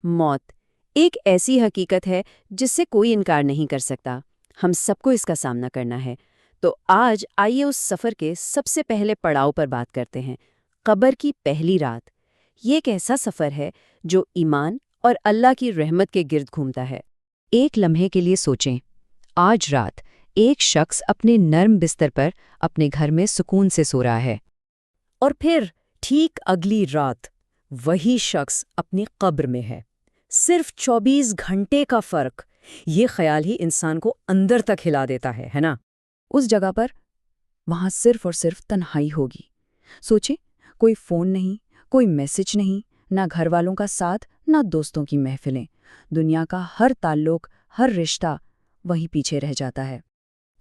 موت ایک ایسی حقیقت ہے جس سے کوئی انکار نہیں کر سکتا۔ ہم سب کو اس کا سامنا کرنا ہے۔ تو آج آئیے اس سفر کے سب سے پہلے پڑاؤ پر بات کرتے ہیں، قبر کی پہلی رات۔ یہ ایک ایسا سفر ہے جو ایمان اور اللہ کی رحمت کے گرد گھومتا ہے۔ ایک لمحے کے لیے سوچیں، آج رات ایک شخص اپنے نرم بستر پر اپنے گھر میں سکون سے سو رہا ہے، اور پھر ٹھیک اگلی رات وہی شخص اپنی قبر میں ہے۔ صرف 24 گھنٹے کا فرق، یہ خیال ہی انسان کو اندر تک ہلا دیتا ہے نا؟ اس جگہ پر وہاں صرف اور صرف تنہائی ہوگی۔ سوچیں، کوئی فون نہیں، کوئی میسج نہیں، نہ گھر والوں کا ساتھ، نہ دوستوں کی محفلیں۔ دنیا کا ہر تعلق، ہر رشتہ وہیں پیچھے رہ جاتا ہے۔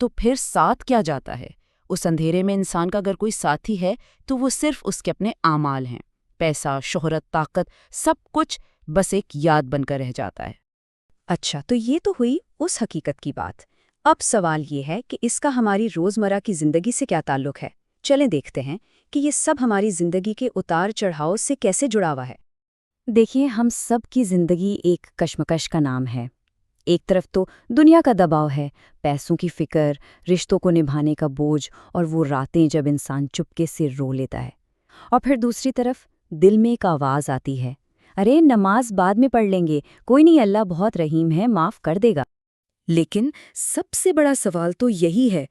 تو پھر ساتھ کیا جاتا ہے؟ اس اندھیرے میں انسان کا اگر کوئی ساتھی ہے تو وہ صرف اس کے اپنے اعمال ہیں۔ پیسہ، شہرت، طاقت، سب کچھ بس ایک یاد بن کر رہ جاتا ہے۔ اچھا، تو یہ تو ہوئی اس حقیقت کی بات۔ اب سوال یہ ہے کہ اس کا ہماری روزمرہ کی زندگی سے کیا تعلق ہے؟ چلیں دیکھتے ہیں کہ یہ سب ہماری زندگی کے اتار چڑھاؤ سے کیسے جڑا ہوا ہے۔ دیکھیے، ہم سب کی زندگی ایک کشمکش کا نام ہے۔ ایک طرف تو دنیا کا دباؤ ہے، پیسوں کی فکر، رشتوں کو نبھانے کا بوجھ، اور وہ راتیں جب انسان چپکے سے رو لیتا ہے۔ اور پھر دوسری طرف دل میں ایک آواز آتی ہے، ارے نماز بعد میں پڑھ لیں گے، کوئی نہیں، اللہ بہت رحیم ہے، معاف کر دے گا۔ لیکن سب سے بڑا سوال تو یہی ہے،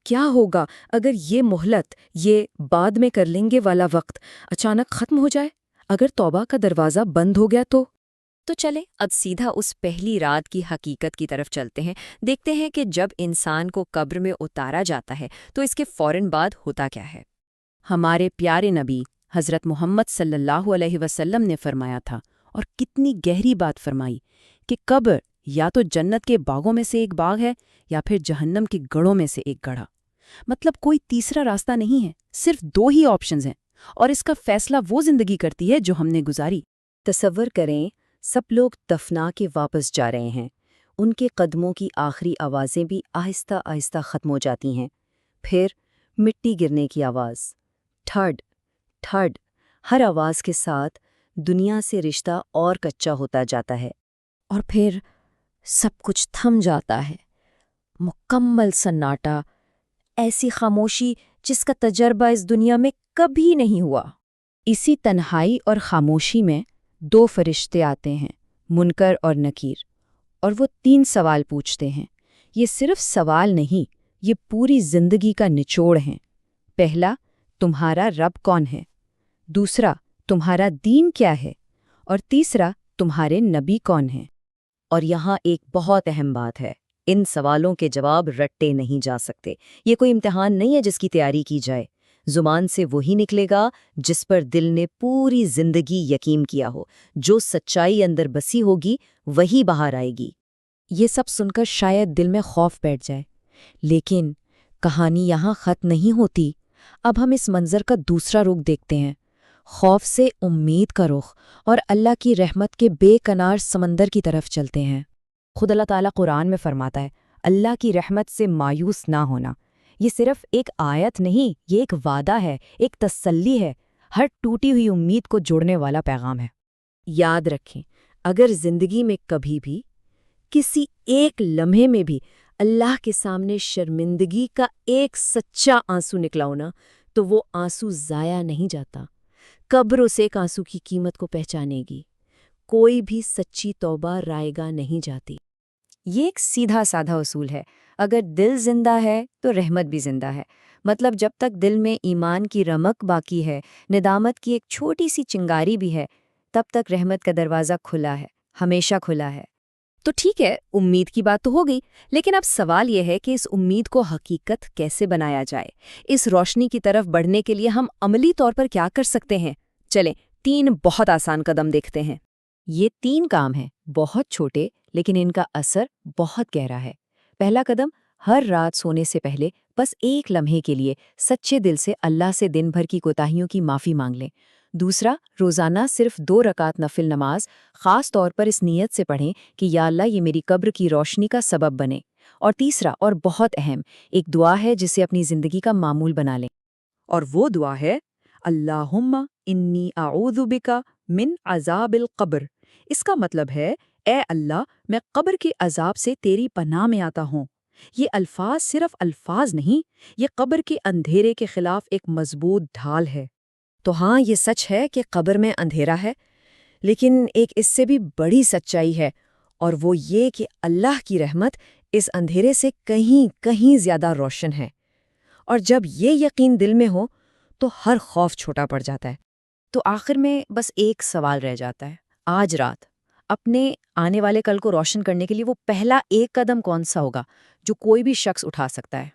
کیا ہوگا اگر یہ مہلت، یہ بعد میں کر لیں گے والا وقت اچانک ختم ہو جائے؟ اگر توبہ کا دروازہ بند ہو گیا تو چلے اب سیدھا اس پہلی رات کی حقیقت کی طرف چلتے ہیں۔ دیکھتے ہیں کہ جب انسان کو قبر میں اتارا جاتا ہے تو اس کے فوراً بعد ہوتا کیا ہے۔ ہمارے پیارے نبی حضرت محمد صلی اللہ علیہ وسلم نے فرمایا تھا، اور کتنی گہری بات فرمائی، کہ قبر یا تو جنت کے باغوں میں سے ایک باغ ہے یا پھر جہنم کے گڑھوں میں سے ایک گڑھا۔ مطلب کوئی تیسرا راستہ نہیں ہے، صرف دو ہی آپشنز ہیں، اور اس کا فیصلہ وہ زندگی کرتی ہے جو ہم نے گزاری۔ تصور کریں، سب لوگ دفنا کے واپس جا رہے ہیں، ان کے قدموں کی آخری آوازیں بھی آہستہ آہستہ ختم ہو جاتی ہیں۔ پھر مٹی گرنے کی آواز، ٹھڈ ٹھڈ، ہر آواز کے ساتھ دنیا سے رشتہ اور کچا ہوتا جاتا ہے، اور پھر سب کچھ تھم جاتا ہے۔ مکمل سناٹا، ایسی خاموشی جس کا تجربہ اس دنیا میں کبھی نہیں ہوا۔ اسی تنہائی اور خاموشی میں دو فرشتے آتے ہیں، منکر اور نکیر، اور وہ 3 سوال پوچھتے ہیں۔ یہ صرف سوال نہیں، یہ پوری زندگی کا نچوڑ ہیں۔ پہلا، تمہارا رب کون ہے؟ دوسرا، تمہارا دین کیا ہے؟ اور تیسرا، تمہارے نبی کون ہیں؟ اور یہاں ایک بہت اہم بات ہے، ان سوالوں کے جواب رٹے نہیں جا سکتے۔ یہ کوئی امتحان نہیں ہے جس کی تیاری کی جائے۔ زبان سے وہی نکلے گا جس پر دل نے پوری زندگی یقین کیا ہو، جو سچائی اندر بسی ہوگی وہی باہر آئے گی۔ یہ سب سن کر شاید دل میں خوف بیٹھ جائے، لیکن کہانی یہاں ختم نہیں ہوتی۔ اب ہم اس منظر کا دوسرا رخ دیکھتے ہیں، خوف سے امید کا رخ، اور اللہ کی رحمت کے بے کنار سمندر کی طرف چلتے ہیں۔ خود اللہ تعالیٰ قرآن میں فرماتا ہے، اللہ کی رحمت سے مایوس نہ ہونا۔ یہ صرف ایک آیت نہیں، یہ ایک وعدہ ہے، ایک تسلی ہے، ہر ٹوٹی ہوئی امید کو جوڑنے والا پیغام ہے۔ یاد رکھیں، اگر زندگی میں کبھی بھی، کسی ایک لمحے میں بھی اللہ کے سامنے شرمندگی کا ایک سچا آنسو نکلا ہونا، تو وہ آنسو ضائع نہیں جاتا۔ قبر اس ایک آنسو کی قیمت کو پہچانے گی۔ کوئی بھی سچی توبہ رائیگاں نہیں جاتی۔ یہ ایک سیدھا سادہ اصول ہے، اگر دل زندہ ہے تو رحمت بھی زندہ ہے۔ مطلب جب تک دل میں ایمان کی رمق باقی ہے، ندامت کی ایک چھوٹی سی چنگاری بھی ہے، تب تک رحمت کا دروازہ کھلا ہے، ہمیشہ کھلا ہے۔ تو ٹھیک ہے، امید کی بات تو ہو گئی، لیکن اب سوال یہ ہے کہ اس امید کو حقیقت کیسے بنایا جائے؟ اس روشنی کی طرف بڑھنے کے لیے ہم عملی طور پر کیا کر سکتے ہیں؟ چلیں 3 بہت آسان قدم دیکھتے ہیں۔ یہ 3 کام ہیں، بہت چھوٹے لیکن ان کا اثر بہت گہرا ہے۔ پہلا قدم، ہر رات سونے سے پہلے بس ایک لمحے کے لیے سچے دل سے اللہ سے دن بھر کی کوتاہیوں کی معافی مانگ لیں۔ دوسرا، روزانہ صرف 2 رکعت نفل نماز خاص طور پر اس نیت سے پڑھیں کہ یا اللہ یہ میری قبر کی روشنی کا سبب بنے۔ اور تیسرا اور بہت اہم، ایک دعا ہے جسے اپنی زندگی کا معمول بنا لیں، اور وہ دعا ہے اللہم انی اعوذ بک من عذاب القبر۔ اس کا مطلب ہے اے اللہ میں قبر کے عذاب سے تیری پناہ میں آتا ہوں۔ یہ الفاظ صرف الفاظ نہیں، یہ قبر کے اندھیرے کے خلاف ایک مضبوط ڈھال ہے۔ تو ہاں یہ سچ ہے کہ قبر میں اندھیرا ہے، لیکن ایک اس سے بھی بڑی سچائی ہے، اور وہ یہ کہ اللہ کی رحمت اس اندھیرے سے کہیں کہیں زیادہ روشن ہے۔ اور جب یہ یقین دل میں ہو تو ہر خوف چھوٹا پڑ جاتا ہے۔ تو آخر میں بس ایک سوال رہ جاتا ہے، آج رات اپنے آنے والے کل کو روشن کرنے کے لیے وہ پہلا ایک قدم کون سا ہوگا جو کوئی بھی شخص اٹھا سکتا ہے؟